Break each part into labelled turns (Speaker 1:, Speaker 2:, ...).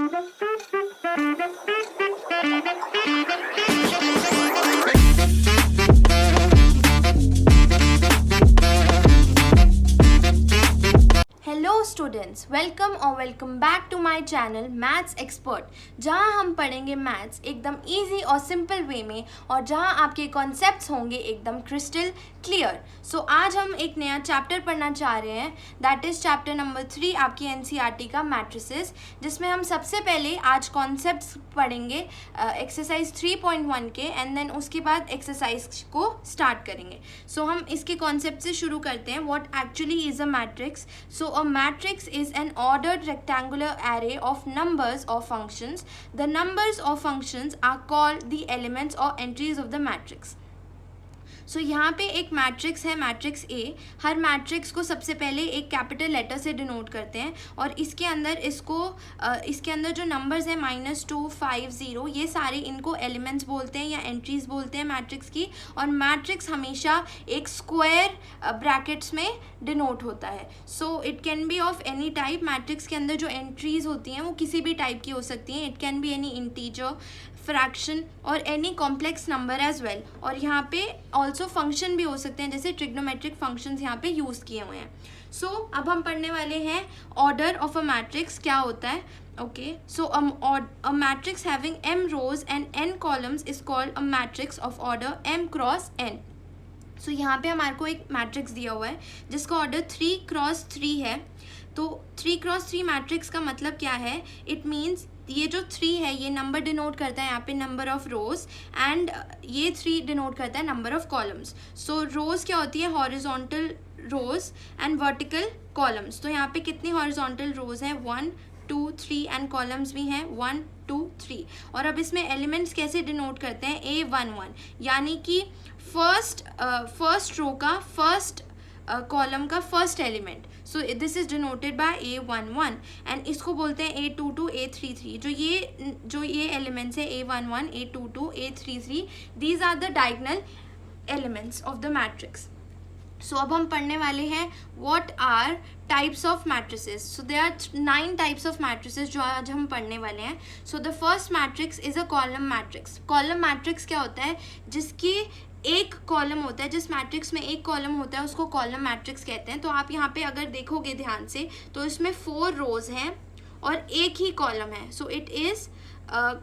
Speaker 1: Hello students, welcome और welcome back to my channel maths expert, जहां हम पढ़ेंगे मैथ्स एकदम इजी और सिंपल वे में और जहां आपके कॉन्सेप्ट्स होंगे एकदम क्रिस्टल क्लियर। सो आज हम एक नया चैप्टर पढ़ना चाह रहे हैं, दैट इज़ चैप्टर नंबर 3 आपकी एनसीईआरटी का मैट्रिसेस, जिसमें हम सबसे पहले आज कॉन्सेप्ट्स पढ़ेंगे एक्सरसाइज 3.1 के, एंड देन उसके बाद एक्सरसाइज को स्टार्ट करेंगे। सो हम इसके कॉन्सेप्ट से शुरू करते हैं। What actually is a matrix? So a matrix is an ordered rectangular array of numbers or functions. The numbers or functions are called the elements or entries of the matrix. सो यहाँ पे एक matrix है, matrix A. Her matrix को सबसे पहले एक capital letter से denote करते हैं और इसके अंदर जो नंबर्स हैं -2, 5, 0, ये सारे इनको एलिमेंट्स बोलते हैं या एंट्रीज बोलते हैं मैट्रिक्स की। और मैट्रिक्स हमेशा एक स्क्वायर ब्रैकेट्स में डिनोट होता है। So it can B of any type. Matrix के अंदर जो एंट्रीज होती हैं वो किसी भी टाइप की हो सकती हैं। It can be any integer, fraction और any complex number as well. और यहाँ पे ऑल्सो फंक्शन भी हो सकते हैं, जैसे ट्रिग्नोमेट्रिक फंक्शंस यहाँ पे यूज़ किए हुए हैं। सो अब हम पढ़ने वाले हैं ऑर्डर ऑफ अ मैट्रिक्स क्या होता है। Okay, so a matrix having m rows and n columns is called a matrix of order m cross n। So यहाँ पे हमारे को एक मैट्रिक्स दिया हुआ है जिसका ऑर्डर 3 क्रॉस 3 है। तो 3 क्रॉस 3 मैट्रिक्स का मतलब क्या है? इट मीन्स ये जो 3 है ये नंबर डिनोट करता है यहाँ पे नंबर ऑफ रोज, एंड ये 3 डिनोट करता है number of columns. So rows क्या होती है? Horizontal rows and vertical columns. तो यहाँ पे कितनी हॉरिजॉन्टल रोज हैं? 1, 2, 3 एंड कॉलम्स भी हैं 1, 2, 3। और अब इसमें एलिमेंट्स कैसे डिनोट करते हैं? A11, यानी कि फर्स्ट रो का फर्स्ट कॉलम का first element. So this is denoted by A11 and इसको बोलते हैं A22, A33। जो ये एलिमेंट्स है A11, A22, A33, these are the diagonal elements of the matrix. So अब हम पढ़ने वाले हैं what are types of matrices. So there are 9 types of matrices जो आज हम पढ़ने वाले हैं। So the first matrix is a column matrix. Column matrix क्या होता है? जिसकी एक कॉलम होता है, जिस मैट्रिक्स में एक कॉलम होता है उसको कॉलम मैट्रिक्स कहते हैं। तो आप यहाँ पे अगर देखोगे ध्यान से तो इसमें 4 रोज हैं और एक ही कॉलम है। सो इट इज़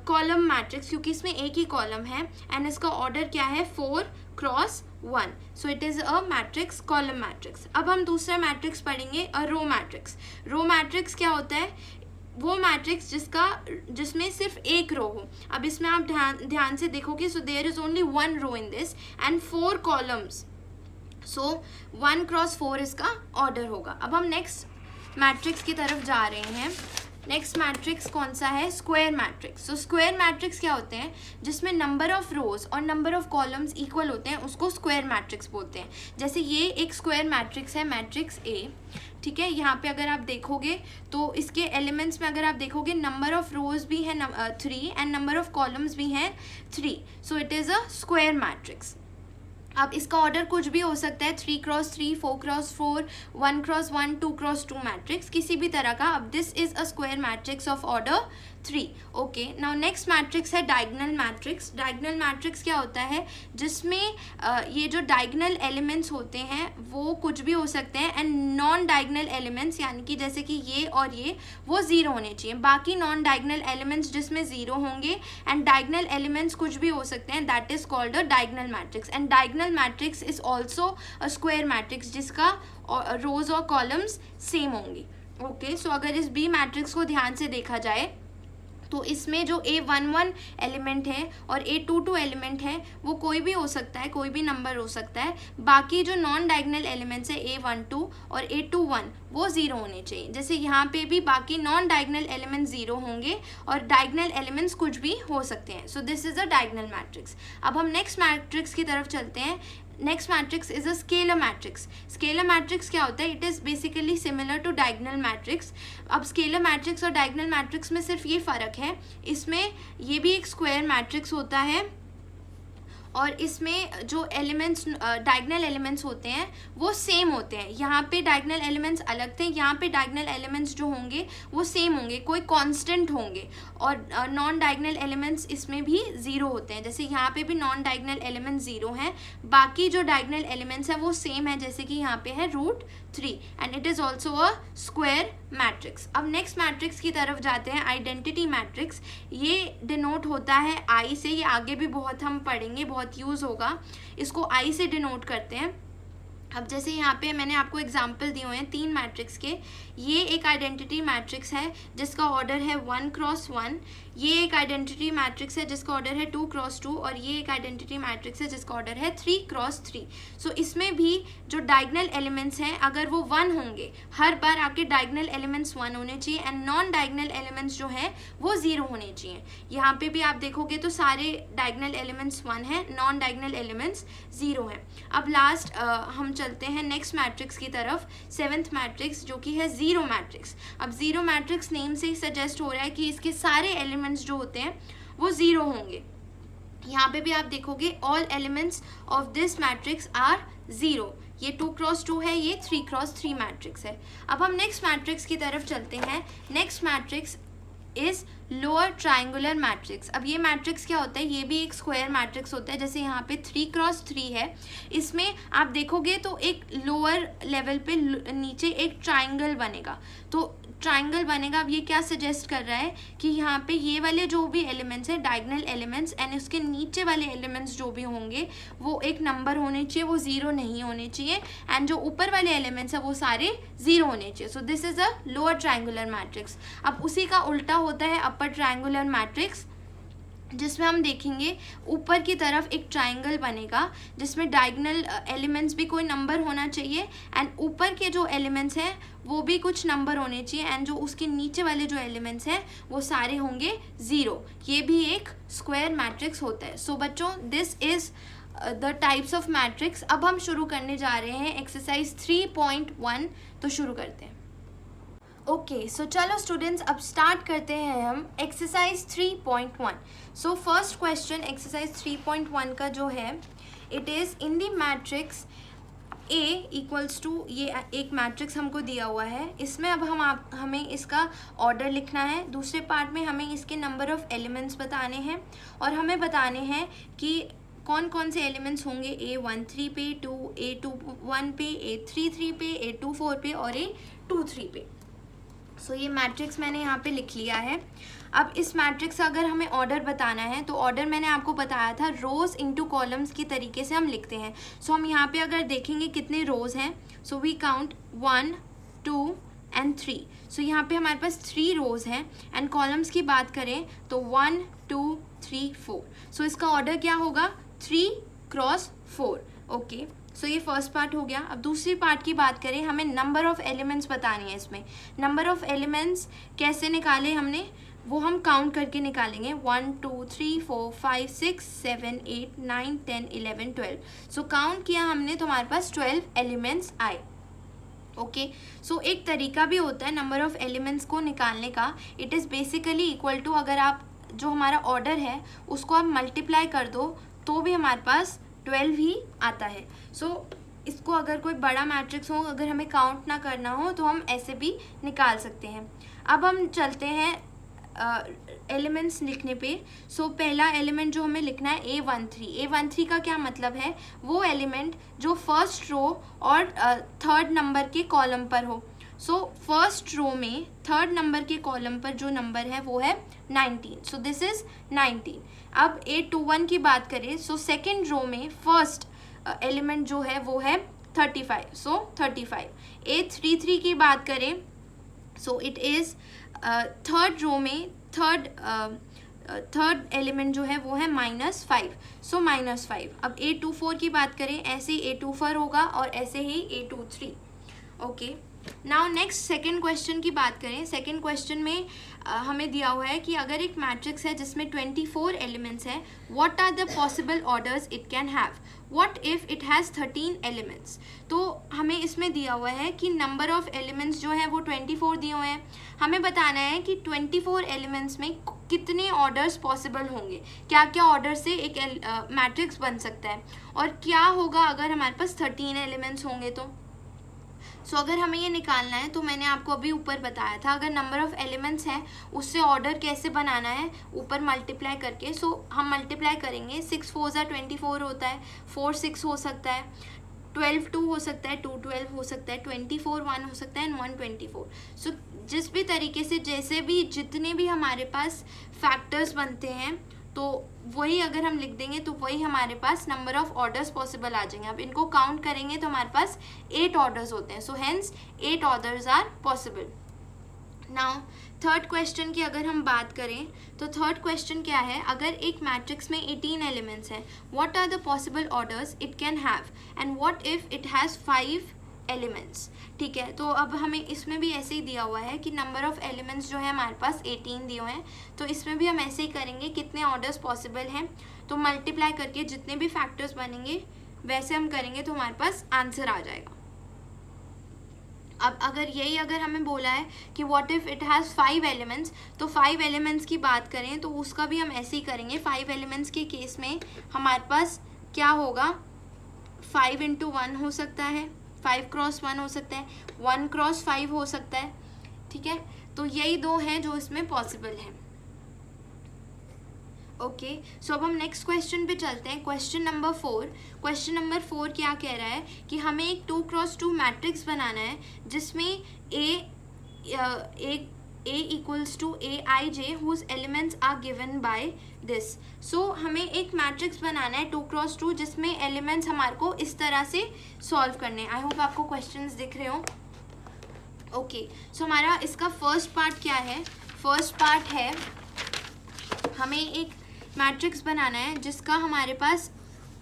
Speaker 1: कॉलम मैट्रिक्स क्योंकि इसमें एक ही कॉलम है एंड इसका ऑर्डर क्या है? 4 cross 1। So it is a matrix, column matrix. अब हम दूसरा मैट्रिक्स पढ़ेंगे, अ रो मैट्रिक्स। रो मैट्रिक्स क्या होता है? वो मैट्रिक्स जिसमें सिर्फ एक रो हो। अब इसमें आप ध्यान से देखोगे, so there is only 1 row in this and 4 columns. So 1 cross 4 इसका ऑर्डर होगा। अब हम नेक्स्ट मैट्रिक्स की तरफ जा रहे हैं। नेक्स्ट मैट्रिक्स कौन सा है? Square matrix. So square matrix क्या होते हैं? जिसमें नंबर ऑफ रोज और नंबर ऑफ कॉलम्स इक्वल होते हैं, उसको स्क्वायर मैट्रिक्स बोलते हैं। जैसे ये एक स्क्वायर मैट्रिक्स है, मैट्रिक्स ए। ठीक है, यहाँ पे अगर आप देखोगे तो इसके एलिमेंट्स में अगर आप देखोगे नंबर ऑफ रोज भी है 3 एंड नंबर ऑफ कॉलम्स भी हैं 3। सो it is a square matrix. अब इसका ऑर्डर कुछ भी हो सकता है, 3 cross 3, 4 cross 4, 1 cross 1, 2 cross 2 matrix, किसी भी तरह का। अब this is a square matrix of order 3। Okay, now next matrix है डायगोनल मैट्रिक्स। डायगोनल मैट्रिक्स क्या होता है? जिसमें ये जो डायगोनल एलिमेंट्स होते हैं वो कुछ भी हो सकते हैं एंड नॉन डायगोनल एलिमेंट्स, यानी कि जैसे कि ये और ये, वो 0 होने चाहिए। बाकी नॉन डायगोनल एलिमेंट्स जिसमें 0 होंगे एंड डायगोनल एलिमेंट्स कुछ भी हो सकते हैं, that is called a diagonal matrix. And diagonal matrix is also a square matrix जिसका रोज और कॉलम्स सेम होंगी। ओके, सो अगर इस बी मैट्रिक्स को ध्यान से देखा जाए तो इसमें जो A11 एलिमेंट है और A22 एलिमेंट है वो कोई भी हो सकता है, कोई भी नंबर हो सकता है। बाकी जो नॉन डायगोनल एलिमेंट्स है A12 और A21 वो 0 होने चाहिए। जैसे यहाँ पे भी बाकी नॉन डायगोनल एलिमेंट्स 0 होंगे और डायगोनल एलिमेंट्स कुछ भी हो सकते हैं। So this is a diagonal matrix. अब हम नेक्स्ट मैट्रिक्स की तरफ चलते हैं। Next matrix is a scalar matrix. Scalar matrix क्या होता है? It is basically similar to diagonal matrix. अब स्केलर मैट्रिक्स और डायगोनल मैट्रिक्स में सिर्फ ये फ़र्क है, इसमें ये भी एक स्क्वायर मैट्रिक्स होता है और इसमें जो एलिमेंट्स डायगोनल एलिमेंट्स होते हैं वो सेम होते हैं। यहाँ पे डायगोनल एलिमेंट्स अलग थे, यहाँ पे डायगोनल एलिमेंट्स जो होंगे वो सेम होंगे, कोई कांस्टेंट होंगे। और नॉन डायगोनल एलिमेंट्स इसमें भी ज़ीरो होते हैं, जैसे यहाँ पे भी नॉन डायगोनल एलिमेंट ज़ीरो हैं, बाकी जो डायगोनल एलिमेंट्स हैं वो सेम है, जैसे कि यहाँ पे है √3 and it is also a square matrix. अब नेक्स्ट मैट्रिक्स की तरफ जाते हैं, आइडेंटिटी मैट्रिक्स। ये डिनोट होता है आई से, ये आगे भी बहुत हम पढ़ेंगे, बहुत यूज़ होगा, इसको आई से डिनोट करते हैं। अब जैसे यहाँ पे मैंने आपको एग्जाम्पल दिए हुए हैं 3 मैट्रिक्स के। ये एक आइडेंटिटी मैट्रिक्स है जिसका ऑर्डर है 1 क्रॉस 1, ये एक आइडेंटिटी मैट्रिक्स है जिसका ऑर्डर है 2 क्रॉस 2, और ये एक आइडेंटिटी मैट्रिक्स है जिसका ऑर्डर है 3 क्रॉस 3। सो इसमें भी जो डायगोनल एलिमेंट्स हैं अगर वो 1 होंगे, हर बार आपके डायगोनल एलिमेंट्स 1 होने चाहिए एंड नॉन डायगोनल एलिमेंट्स जो हैं वो 0 होने चाहिए। यहाँ पे भी आप देखोगे तो सारे डायगोनल एलिमेंट्स 1 हैं, नॉन डायगोनल एलिमेंट्स 0 हैं। अब लास्ट हम चलते हैं नेक्स्ट मैट्रिक्स की तरफ, 7th मैट्रिक्स जो कि है ज़ीरो मैट्रिक्स। अब ज़ीरो मैट्रिक्स नेम से ही सजेस्ट हो रहा है कि इसके सारे एलिमेंट्स जो होते हैं वो 0 होंगे। यहाँ पे भी आप देखोगे all elements of this matrix are 0। ये 2 क्रॉस 2 है, ये 3 क्रॉस 3 मैट्रिक्स है। अब हम नेक्स्ट मैट्रिक्स की तरफ चलते हैं। Next matrix is lower triangular matrix. अब ये मैट्रिक्स क्या होता है, ये भी एक स्क्वायर मैट्रिक्स होता है। जैसे यहाँ पे 3 क्रॉस 3 है, इसमें आप देखोगे तो एक लोअर लेवल पे नीचे एक ट्राइंगल बनेगा, तो ट्राइंगल बनेगा। अब ये क्या सजेस्ट कर रहा है कि यहाँ पे ये वाले जो भी एलिमेंट्स हैं डायगोनल एलिमेंट्स एंड उसके नीचे वाले एलिमेंट्स जो भी होंगे वो एक नंबर होने चाहिए, वो 0 नहीं होने चाहिए, एंड जो ऊपर वाले एलिमेंट्स हैं वो सारे 0 होने चाहिए। सो this is a lower triangular matrix. अब उसी का उल्टा होता है अपर ट्राइंगुलर मैट्रिक्स, जिसमें हम देखेंगे ऊपर की तरफ एक ट्राइंगल बनेगा जिसमें डायगोनल एलिमेंट्स भी कोई नंबर होना चाहिए एंड ऊपर के जो एलिमेंट्स हैं वो भी कुछ नंबर होने चाहिए, एंड जो उसके नीचे वाले जो एलिमेंट्स हैं वो सारे होंगे 0। ये भी एक स्क्वायर मैट्रिक्स होता है। सो बच्चों, this is the types of matrix. अब हम शुरू करने जा रहे हैं एक्सरसाइज 3.1, तो शुरू करते हैं। ओके, सो चलो स्टूडेंट्स, अब स्टार्ट करते हैं हम exercise 3.1। So first question exercise 3.1 का जो है, it is in the matrix A equals to, ये एक मैट्रिक्स हमको दिया हुआ है, इसमें अब हमें इसका ऑर्डर लिखना है। दूसरे पार्ट में हमें इसके नंबर ऑफ़ एलिमेंट्स बताने हैं और हमें बताने हैं कि कौन कौन से एलिमेंट्स होंगे A13 पे, A21 पे, A33 पे, A24 पे और A23 पे। सो ये मैट्रिक्स मैंने यहाँ पे लिख लिया है। अब इस मैट्रिक्स का अगर हमें ऑर्डर बताना है तो ऑर्डर मैंने आपको बताया था रोज़ इनटू कॉलम्स की तरीके से हम लिखते हैं। सो हम यहाँ पे अगर देखेंगे कितने रोज़ हैं, सो वी काउंट 1 2 एंड 3। सो यहाँ पे हमारे पास 3 रोज़ हैं एंड कॉलम्स की बात करें तो 1 2 3 4। सो इसका ऑर्डर क्या होगा, 3 क्रॉस 4। ओके, सो ये फर्स्ट पार्ट हो गया। अब दूसरी पार्ट की बात करें, हमें नंबर ऑफ़ एलिमेंट्स बतानी है। इसमें नंबर ऑफ़ एलिमेंट्स कैसे निकाले हमने, वो हम काउंट करके निकालेंगे। 1 2 3 4 5 6 7 8 9 10 11 12। सो काउंट किया हमने तो हमारे पास 12 एलिमेंट्स आए। ओके, सो एक तरीका भी होता है नंबर ऑफ़ एलिमेंट्स को निकालने का। It is basically equal to, अगर आप जो हमारा ऑर्डर है उसको आप मल्टीप्लाई कर दो तो भी हमारे पास 12 ही आता है। सो इसको अगर कोई बड़ा मैट्रिक्स हो, अगर हमें काउंट ना करना हो तो हम ऐसे भी निकाल सकते हैं। अब हम चलते हैं एलिमेंट्स लिखने पे। सो पहला एलिमेंट जो हमें लिखना है A13 का क्या मतलब है, वो एलिमेंट जो फर्स्ट रो और थर्ड नंबर के कॉलम पर हो। सो फर्स्ट रो में थर्ड नंबर के कॉलम पर जो नंबर है वो है 19। सो दिस इज़ 19। अब A21 की बात करें, सो सेकेंड रो में फर्स्ट एलिमेंट जो है वो है 35। सो 35। A33 की बात करें, so it is third row में थर्ड एलिमेंट जो है वो है -5। सो -5। अब A24 की बात करें, ऐसे ही A24 होगा और ऐसे ही A23। Okay, now next second question की बात करें। सेकेंड क्वेश्चन में हमें दिया हुआ है कि अगर एक मैट्रिक्स है जिसमें 24 एलिमेंट्स हैं, what are the possible orders it can have, what if it has 13 elements. तो हमें इसमें दिया हुआ है कि नंबर ऑफ़ एलिमेंट्स जो है वो 24 दिए हुए हैं। हमें बताना है कि 24 एलिमेंट्स में कितने ऑर्डर्स पॉसिबल होंगे, क्या क्या ऑर्डर से एक मैट्रिक्स बन सकता है, और क्या होगा अगर हमारे पास 13 एलिमेंट्स होंगे तो। सो अगर हमें ये निकालना है तो मैंने आपको अभी ऊपर बताया था, अगर नंबर ऑफ़ एलिमेंट्स हैं उससे ऑर्डर कैसे बनाना है, ऊपर मल्टीप्लाई करके। सो हम मल्टीप्लाई करेंगे, 6 4 ज़ा 24 होता है, 4 6 हो सकता है, 12 2 हो सकता है, 2 12 हो सकता है, 24 1 हो सकता है, एंड 1 24। सो जिस भी तरीके से जैसे भी जितने भी हमारे पास फैक्टर्स बनते हैं तो वही अगर हम लिख देंगे तो वही हमारे पास नंबर ऑफ ऑर्डर्स पॉसिबल आ जाएंगे। अब इनको काउंट करेंगे तो हमारे पास 8 ऑर्डर्स होते हैं। So hence 8 orders are possible. Now third question की अगर हम बात करें तो थर्ड क्वेश्चन क्या है, अगर एक मैट्रिक्स में 18 एलिमेंट्स हैं, what are the possible orders it can have and what if it has 5 elements. ठीक है, तो अब हमें इसमें भी ऐसे ही दिया हुआ है कि नंबर ऑफ़ एलिमेंट्स जो है हमारे पास 18 दिए हुए हैं, तो इसमें भी हम ऐसे ही करेंगे, कितने ऑर्डर्स पॉसिबल हैं तो मल्टीप्लाई करके जितने भी फैक्टर्स बनेंगे वैसे हम करेंगे तो हमारे पास आंसर आ जाएगा। अब अगर हमें बोला है कि what if it has 5 elements, तो 5 एलिमेंट्स की बात करें तो उसका भी हम ऐसे ही करेंगे। 5 एलिमेंट्स के केस में हमारे पास क्या होगा, 5 × 1 हो सकता है, 5 × 1 हो सकता है, 1 × 5 हो सकता है। ठीक है, तो यही दो हैं जो इसमें पॉसिबल हैं। ओके, सो अब हम नेक्स्ट क्वेश्चन पे चलते हैं। Question number 4। क्वेश्चन नंबर 4 क्या कह रहा है कि हमें एक 2 × 2 मैट्रिक्स बनाना है जिसमें A equals to Aij whose elements are given by this। सो हमें एक मैट्रिक्स बनाना है 2 × 2 जिसमें एलिमेंट्स हमारे को इस तरह से सॉल्व करने हैं। आई होप आपको क्वेश्चंस दिख रहे हो। ओके, सो हमारा इसका फर्स्ट पार्ट क्या है, फर्स्ट पार्ट है हमें एक मैट्रिक्स बनाना है जिसका हमारे पास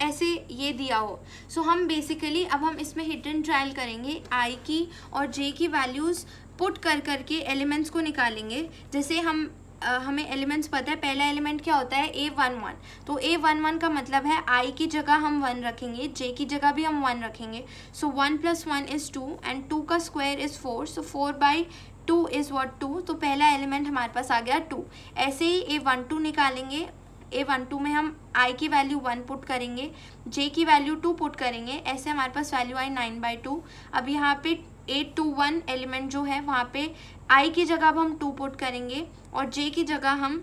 Speaker 1: ऐसे ये दिया हो। सो हम बेसिकली अब हम इसमें हिट एंड ट्रायल करेंगे, आई की और जे की वैल्यूज़ पुट कर करके एलिमेंट्स को निकालेंगे। जैसे हमें एलिमेंट्स पता है, पहला एलिमेंट क्या होता है, A11। तो A11 का मतलब है आई की जगह हम 1 रखेंगे, जे की जगह भी हम 1 रखेंगे। सो 1 + 1 = 2 एंड 2 का square is 4। So 4/2 is what, 2। तो पहला एलिमेंट हमारे पास आ गया 2। ऐसे ही A12 निकालेंगे। A12 में हम आई की वैल्यू 1 पुट करेंगे, जे की वैल्यू 2 पुट करेंगे, ऐसे हमारे पास वैल्यू आई 9/2। अब यहाँ पे 821 एलिमेंट जो है वहाँ पे आई की जगह अब हम 2 पुट करेंगे और जे की जगह हम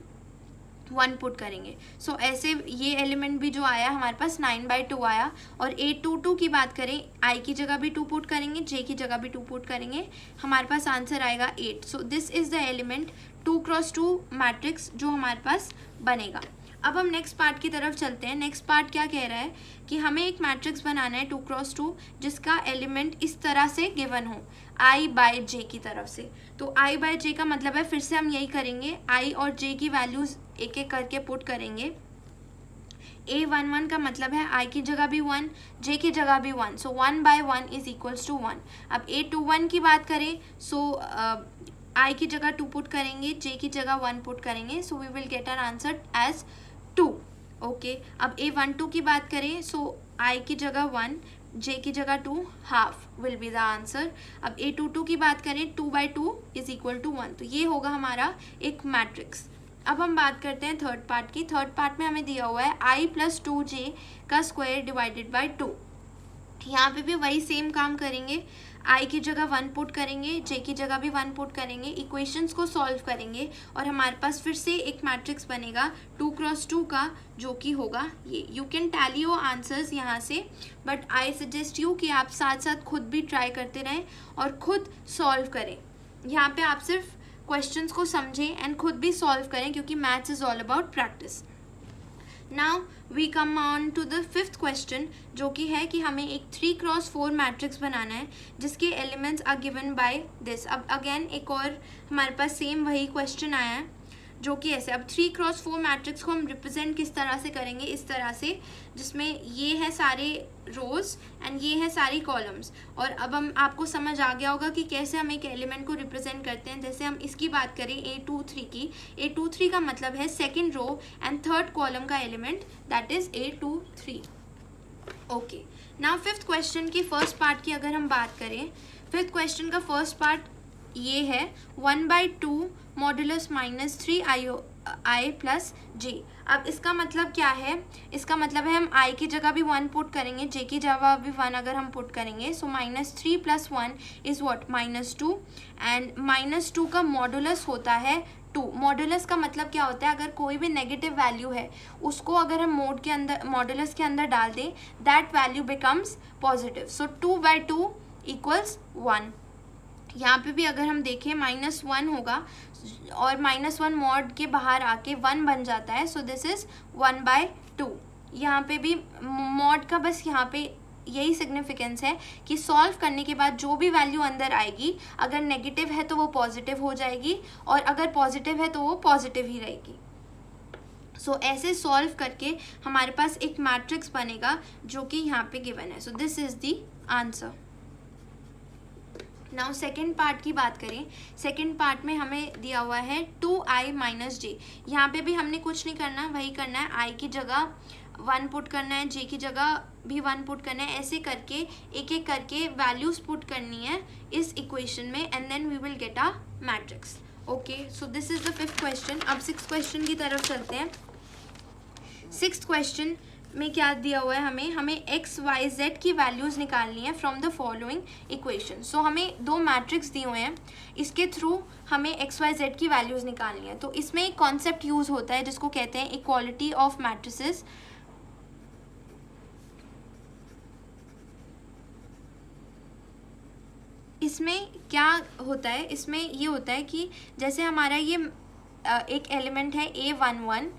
Speaker 1: 1 पुट करेंगे। सो ऐसे ये एलिमेंट भी जो आया हमारे पास 9/2 आया। और 822 की बात करें, आई की जगह भी 2 पुट करेंगे, जे की जगह भी 2 पुट करेंगे, हमारे पास आंसर आएगा 8। सो this is the element 2 × 2 matrix जो हमारे पास बनेगा। अब हम नेक्स्ट पार्ट की तरफ चलते हैं। नेक्स्ट पार्ट क्या कह रहा है कि हमें एक मैट्रिक्स बनाना है 2 × 2 जिसका एलिमेंट इस तरह से गिवन हो, I/J की तरफ से। तो I/J का मतलब है, फिर से हम यही करेंगे, I और J की वैल्यूज़ एक एक करके पुट करेंगे। A11 का मतलब है I की जगह भी 1, J की जगह भी 1। सो 1/1 = 1। अब A21 की बात करें, सो I की जगह 2 पुट करेंगे, J की जगह 1 पुट करेंगे, so we will get our answer as 2। Okay, अब A12 की बात करें, सो I की जगह 1, J की जगह 2, half will be the answer. अब A22 की बात करें, 2/2 = 1। तो ये होगा हमारा एक मैट्रिक्स। अब हम बात करते हैं थर्ड पार्ट की। थर्ड पार्ट में हमें दिया हुआ है I + 2J का स्क्वायर डिवाइडेड बाय 2। यहाँ पे भी वही सेम काम करेंगे, आई की जगह 1 पुट करेंगे, जे की जगह भी 1 पुट करेंगे, इक्वेशंस को सॉल्व करेंगे और हमारे पास फिर से एक मैट्रिक्स बनेगा 2 × 2 का, जो कि होगा ये। You can tally your answers यहाँ से, बट आई सजेस्ट यू कि आप साथ साथ खुद भी ट्राई करते रहें और खुद सॉल्व करें। यहाँ पे आप सिर्फ क्वेश्चंस को समझें एंड खुद भी सॉल्व करें, क्योंकि maths is all about practice. Now we come on to the 5th question, जो कि है कि हमें एक 3 × 4 मैट्रिक्स बनाना है जिसके elements are given by this. अब अगेन एक और हमारे पास सेम वही क्वेश्चन आया है, जो कि ऐसे। अब 3 × 4 मैट्रिक्स को हम रिप्रेजेंट किस तरह से करेंगे, इस तरह से, जिसमें ये है सारे रोज़ एंड ये है सारी कॉलम्स। और अब हम आपको समझ आ गया होगा कि कैसे हम एक एलिमेंट को रिप्रेजेंट करते हैं। जैसे हम इसकी बात करें A23 की, A23 का मतलब है second row and third column का element, that is A23। Okay, now 5th question की फर्स्ट पार्ट की अगर हम बात करें, 5th क्वेश्चन का फर्स्ट पार्ट ये है 1/2 मॉडुलस -3i प्लस जे। अब इसका मतलब क्या है, इसका मतलब है हम i की जगह भी 1 पुट करेंगे, j की जगह भी 1 अगर हम पुट करेंगे, सो -3 + 1 इज़ व्हाट -2, एंड -2 का मॉडुलस होता है 2। मॉडुलस का मतलब क्या होता है, अगर कोई भी नेगेटिव वैल्यू है उसको अगर हम मॉडुलस के अंदर डाल दें, दैट वैल्यू बिकम्स पॉजिटिव। सो 2/2 = 1। यहाँ पे भी अगर हम देखें -1 होगा और -1 मॉड के बाहर आके 1 बन जाता है, सो दिस इज़ 1/2। यहाँ पे भी मॉड का बस यहाँ पे यही सिग्निफिकेंस है कि सॉल्व करने के बाद जो भी वैल्यू अंदर आएगी, अगर नेगेटिव है तो वो पॉजिटिव हो जाएगी और अगर पॉजिटिव है तो वो पॉजिटिव ही रहेगी। सो ऐसे सॉल्व करके हमारे पास एक मैट्रिक्स बनेगा जो कि यहाँ पे गिवन है। सो this is the answer. Now second part की बात करें, सेकेंड पार्ट में हमें दिया हुआ है 2i - j। यहाँ पे भी हमने कुछ नहीं करना, वही करना है, i की जगह 1 पुट करना है, j की जगह भी 1 पुट करना है, ऐसे करके एक एक करके वैल्यूज पुट करनी है इस इक्वेशन में, and then we will get a matrix. Okay, so this is the 5th question. अब 6th क्वेश्चन की तरफ चलते हैं। 6th क्वेश्चन में क्या दिया हुआ है, हमें x, y, z की वैल्यूज़ निकालनी है फ्रॉम द फॉलोइंग इक्वेशन। सो हमें 2 मैट्रिक्स दिए हुए हैं, इसके थ्रू हमें x, y, z की वैल्यूज़ निकालनी है। तो इसमें एक कॉन्सेप्ट यूज़ होता है जिसको कहते हैं इक्वालिटी ऑफ मैट्रिसेस। इसमें क्या होता है, इसमें ये होता है कि जैसे हमारा ये एक एलिमेंट है A11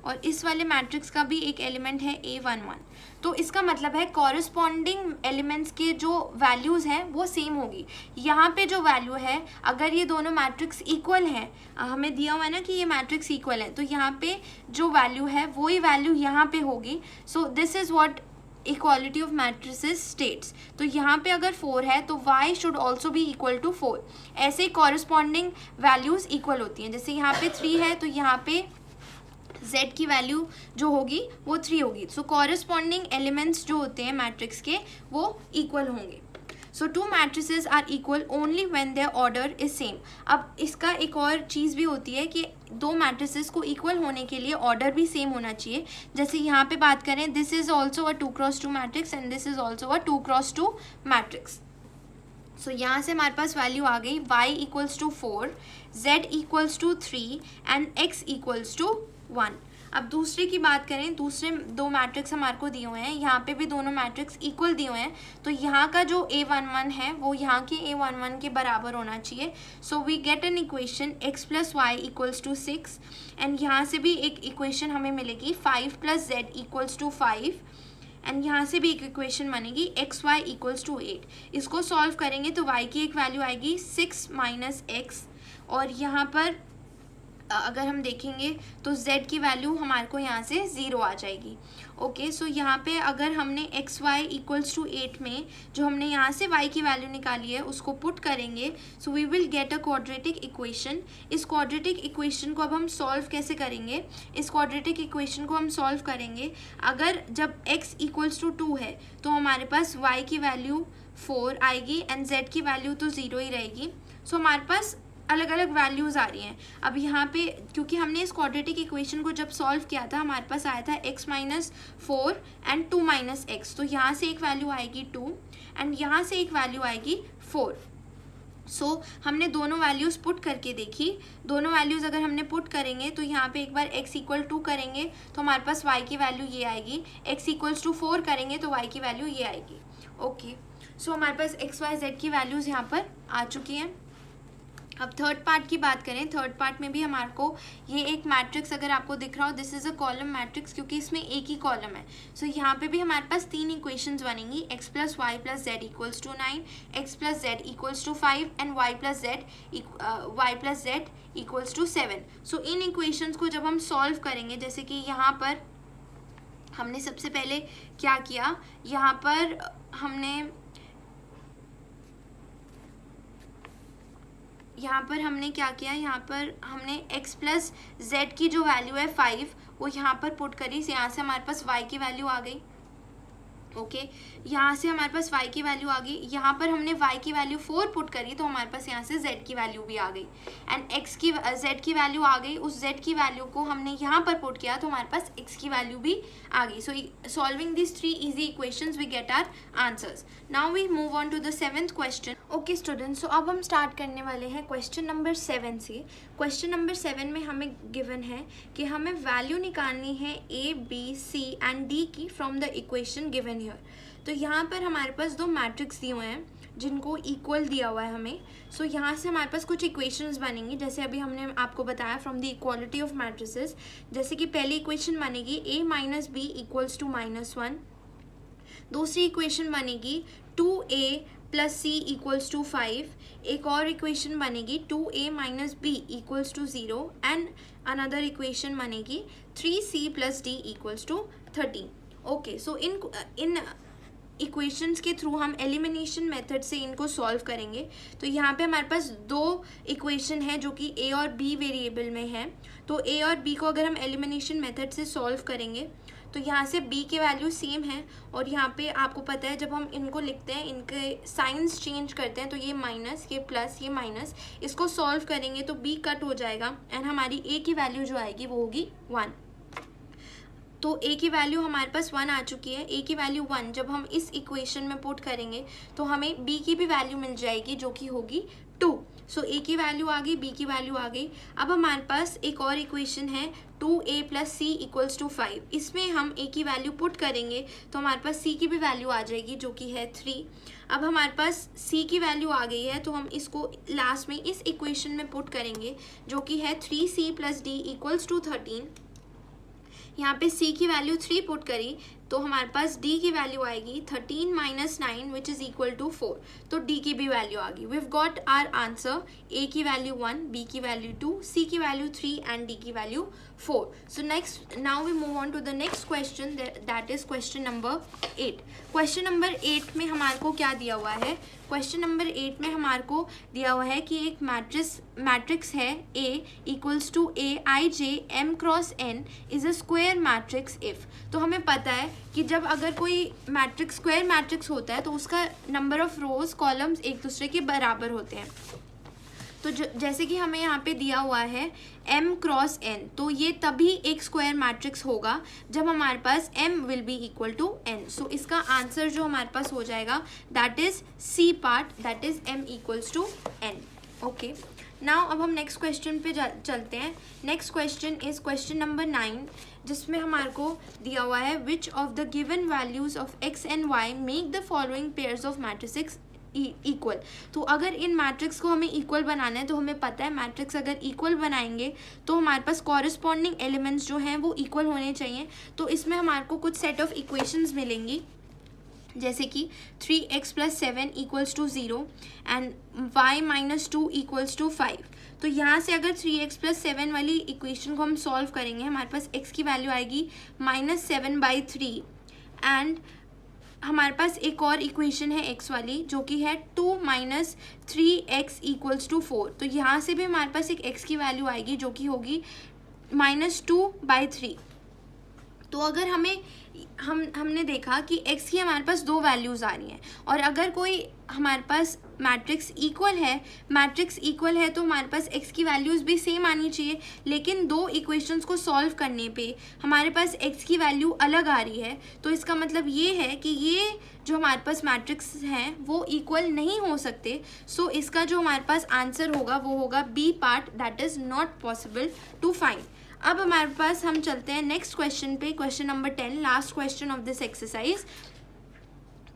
Speaker 1: और इस वाले मैट्रिक्स का भी एक एलिमेंट है A11, तो इसका मतलब है कॉरस्पॉन्डिंग एलिमेंट्स के जो वैल्यूज़ हैं वो सेम होगी। यहाँ पे जो वैल्यू है, अगर ये दोनों मैट्रिक्स इक्वल हैं, हमें दिया हुआ है ना कि ये मैट्रिक्स इक्वल है, तो यहाँ पे जो वैल्यू है वही वैल्यू यहाँ पे होगी। So this is what equality of matrices states. तो यहाँ पे अगर 4 है तो y should also be equal to 4। ऐसे ही कॉरस्पॉन्डिंग वैल्यूज़ इक्वल होती हैं। जैसे यहाँ पे 3 है तो यहाँ पे z की वैल्यू जो होगी वो 3 होगी। सो कॉरस्पॉन्डिंग एलिमेंट्स जो होते हैं मैट्रिक्स के वो इक्वल होंगे। So 2 matrices are equal only when their order is same. अब इसका एक और चीज़ भी होती है कि 2 मैट्रिसेस को इक्वल होने के लिए ऑर्डर भी सेम होना चाहिए। जैसे यहाँ पे बात करें, this is also a 2x2 matrix and this is also a 2x2 matrix. So यहाँ से हमारे पास वैल्यू आ गई y = 4, z = 3 एंड x = 1। अब दूसरे की बात करें, दूसरे 2 मैट्रिक्स हमारे को दिए हुए हैं, यहाँ पे भी दोनों मैट्रिक्स इक्वल दिए हुए हैं, तो यहाँ का जो A11 है वो यहाँ के A11 के बराबर होना चाहिए। So we get an equation x + y = 6 and यहाँ से भी एक इक्वेशन हमें मिलेगी 5 + z = 5 एंड यहाँ से भी एक इक्वेशन बनेगी xy = 8। इसको सॉल्व करेंगे तो y की एक वैल्यू आएगी 6 - x और यहाँ पर अगर हम देखेंगे तो z की वैल्यू हमारे को यहाँ से 0 आ जाएगी। ओके, सो यहाँ पे अगर हमने xy = 8 में जो हमने यहाँ से y की वैल्यू निकाली है उसको पुट करेंगे, so we will get a quadratic equation. इस क्वाड्रेटिक इक्वेशन को अब हम सॉल्व कैसे करेंगे, इस क्वाड्रेटिक इक्वेशन को हम सॉल्व करेंगे अगर जब x = 2 है तो हमारे पास y की वैल्यू 4 आएगी एंड z की वैल्यू तो 0 ही रहेगी। सो हमारे पास अलग अलग वैल्यूज़ आ रही हैं। अब यहाँ पे क्योंकि हमने इस क्वाड्रेटिक इक्वेशन को जब सॉल्व किया था हमारे पास आया था x - 4 एंड 2 - x, तो यहाँ से एक वैल्यू आएगी 2 एंड यहाँ से एक वैल्यू आएगी 4। सो हमने दोनों वैल्यूज़ पुट करके देखी, दोनों वैल्यूज़ अगर हमने पुट करेंगे तो यहाँ पे एक बार x = 2 करेंगे तो हमारे पास y की वैल्यू ये आएगी, x = 4 करेंगे तो y की वैल्यू ये आएगी। ओके, सो हमारे पास x, y, z की वैल्यूज़ यहाँ पर आ चुकी हैं। अब थर्ड पार्ट की बात करें, थर्ड पार्ट में भी हमारे को ये एक मैट्रिक्स अगर आपको दिख रहा हो, this is a column matrix क्योंकि इसमें एक ही कॉलम है। सो यहाँ पे भी हमारे पास 3 इक्वेशंस बनेंगी, x + y + z = 9, x + z = 5 and y + z = 7। सो इन इक्वेशंस को जब हम सॉल्व करेंगे, जैसे कि यहाँ पर हमने सबसे पहले क्या किया, यहाँ पर हमने क्या किया, यहाँ पर हमने x + z की जो वैल्यू है 5 वो यहाँ पर पुट करी, यहाँ से हमारे पास y की वैल्यू आ गई। ओके यहाँ से हमारे पास y की वैल्यू आ गई, यहाँ पर हमने y की वैल्यू 4 पुट करी तो हमारे पास यहाँ से z की वैल्यू भी आ गई एंड z की वैल्यू आ गई। उस z की वैल्यू को हमने यहाँ पर पुट किया तो हमारे पास x की वैल्यू भी आ गई। So solving this 3 easy equations we get our answers. Now we move on to the 7th question. Okay students, so अब हम स्टार्ट करने वाले हैं क्वेश्चन नंबर 7 से। क्वेश्चन नंबर 7 में हमें गिवन है कि हमें वैल्यू निकालनी है a, b, c and d की from the equation given here. तो यहाँ पर हमारे पास दो मैट्रिक्स दिए हुए हैं जिनको इक्वल दिया हुआ है हमें। सो यहाँ से हमारे पास कुछ इक्वेशंस बनेंगी, जैसे अभी हमने आपको बताया from the equality of matrices. जैसे कि पहली इक्वेशन बनेगी a minus b equals to -1। दूसरी इक्वेशन बनेगी 2a plus C equals to 5। एक और इक्वेशन बनेगी 2a minus b equals to 0 and another equation बनेगी 3c plus d equals to 13। Okay, so इन इक्वेशंस के थ्रू हम एलिमिनेशन मेथड से इनको सॉल्व करेंगे। तो यहाँ पे हमारे पास दो इक्वेशन है जो कि a और b वेरिएबल में है। तो a और b को अगर हम एलिमिनेशन मेथड से सॉल्व करेंगे तो यहाँ से b की वैल्यू सेम है और यहाँ पे आपको पता है जब हम इनको लिखते हैं इनके साइंस चेंज करते हैं तो ये माइनस, ये प्लस, ये माइनस, इसको सॉल्व करेंगे तो b कट हो जाएगा एंड हमारी a की वैल्यू जो आएगी वो होगी 1। तो a की वैल्यू हमारे पास 1 आ चुकी है। a की वैल्यू 1 जब हम इस इक्वेशन में पुट करेंगे तो हमें b की भी वैल्यू मिल जाएगी जो कि होगी 2। सो a की वैल्यू आ गई, b की वैल्यू आ गई। अब हमारे पास एक और इक्वेशन है 2a plus C equals to 5। इसमें हम a की वैल्यू पुट करेंगे तो हमारे पास c की भी वैल्यू आ जाएगी जो कि है 3। अब हमारे पास c की वैल्यू आ गई है तो हम इसको लास्ट में इस इक्वेशन में पुट करेंगे जो कि है 3c plus d equals to 13। यहाँ पे c की वैल्यू 3 पुट करी तो हमारे पास d की वैल्यू आएगी 13 minus 9 which is equal to 4। तो d की भी वैल्यू आ गई। We have got our answer. a की वैल्यू 1, b की वैल्यू 2, c की वैल्यू 3 एंड d की value 4। So next now we move on to the next question, that is question number 8। Question number 8 में हमारे को क्या दिया हुआ है? क्वेश्चन नंबर 8 में हमारे को दिया हुआ है कि एक मैट्रिक्स है A equals to A I J M cross N is a square matrix if. तो हमें पता है कि जब अगर कोई मैट्रिक्स स्क्वायर मैट्रिक्स होता है तो उसका नंबर ऑफ रोज कॉलम्स एक दूसरे के बराबर होते हैं। तो जैसे कि हमें यहाँ पे दिया हुआ है m क्रॉस n, तो ये तभी एक स्क्वायर मैट्रिक्स होगा जब हमारे पास m will be equal to n। So इसका आंसर जो हमारे पास हो जाएगा that is c part, that is m equals to n। Okay, now अब हम नेक्स्ट क्वेश्चन पे चलते हैं। Next question is question number 9 जिसमें हमारे को दिया हुआ है which of the given values of x and y make the following pairs of matrices equal. तो अगर इन मैट्रिक्स को हमें इक्वल बनाना है तो हमें पता है मैट्रिक्स अगर इक्वल बनाएंगे तो हमारे पास कॉरस्पॉन्डिंग एलिमेंट्स जो हैं वो इक्वल होने चाहिए। तो इसमें हमारे को कुछ सेट ऑफ इक्वेशंस मिलेंगी जैसे कि 3x plus 7 equals to 0 and y minus 2 equals to 5। तो यहाँ से अगर 3x प्लस 7 वाली इक्वेशन को हम सॉल्व करेंगे हमारे पास x की वैल्यू आएगी -7/3 एंड हमारे पास एक और इक्वेशन है x वाली जो कि है 2 माइनस 3x इक्वल्स टू 4। तो यहाँ से भी हमारे पास एक x की वैल्यू आएगी जो कि होगी -2/3। तो अगर हमने देखा कि x की हमारे पास दो वैल्यूज़ आ रही हैं और अगर कोई हमारे पास मैट्रिक्स इक्वल है तो हमारे पास x की वैल्यूज़ भी सेम आनी चाहिए। लेकिन दो इक्वेशंस को सॉल्व करने पे हमारे पास x की वैल्यू अलग आ रही है तो इसका मतलब ये है कि ये जो हमारे पास मैट्रिक्स हैं वो इक्वल नहीं हो सकते। सो इसका जो हमारे पास आंसर होगा वो होगा b part, that is not possible to find. अब हमारे पास हम चलते हैं नेक्स्ट क्वेश्चन पे, question number 10, last question of this exercise.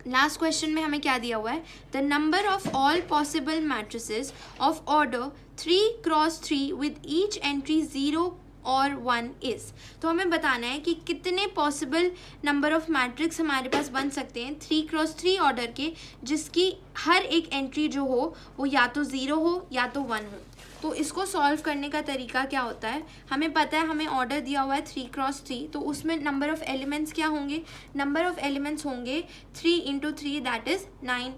Speaker 1: Last question में हमें क्या दिया हुआ है? The number of all possible matrices of order 3x3 with each entry 0 और 1 इज। तो हमें बताना है कि कितने पॉसिबल नंबर ऑफ मैट्रिक्स हमारे पास बन सकते हैं 3x3 ऑर्डर के जिसकी हर एक एंट्री जो हो वो या तो 0 हो या तो 1 हो। तो इसको सॉल्व करने का तरीका क्या होता है? हमें पता है हमें ऑर्डर दिया हुआ है 3x3, तो उसमें नंबर ऑफ़ एलिमेंट्स क्या होंगे? नंबर ऑफ़ एलिमेंट्स होंगे 3 × 3 दैट इज़ 9।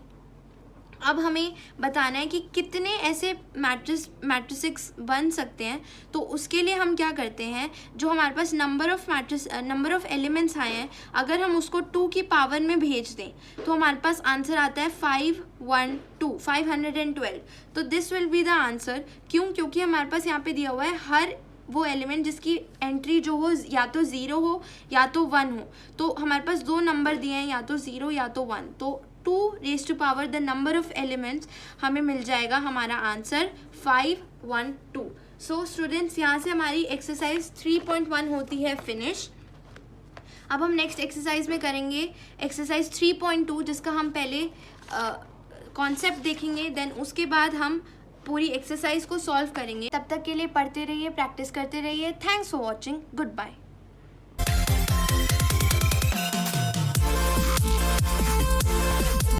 Speaker 1: अब हमें बताना है कि कितने ऐसे मैट्रिसेस बन सकते हैं। तो उसके लिए हम क्या करते हैं, जो हमारे पास नंबर ऑफ एलिमेंट्स आए हैं, अगर हम उसको 2 की पावर में भेज दें तो हमारे पास आंसर आता है 512। तो this will be the answer. क्यों? क्योंकि हमारे पास यहाँ पे दिया हुआ है हर वो एलिमेंट जिसकी एंट्री जो हो या तो 0 हो या तो 1 हो। तो हमारे पास 2 नंबर दिए हैं, या तो 0 या तो 1। तो 2 raise to power the number of elements, हमें मिल जाएगा हमारा आंसर 512। सो स्टूडेंट्स, यहाँ से हमारी एक्सरसाइज 3.1 होती है फिनिश। अब हम नेक्स्ट एक्सरसाइज में करेंगे एक्सरसाइज 3.2, जिसका हम पहले कॉन्सेप्ट देखेंगे, देन उसके बाद हम पूरी एक्सरसाइज को सॉल्व करेंगे। तब तक के लिए पढ़ते रहिए, प्रैक्टिस करते रहिए। Thanks for watching. Good bye.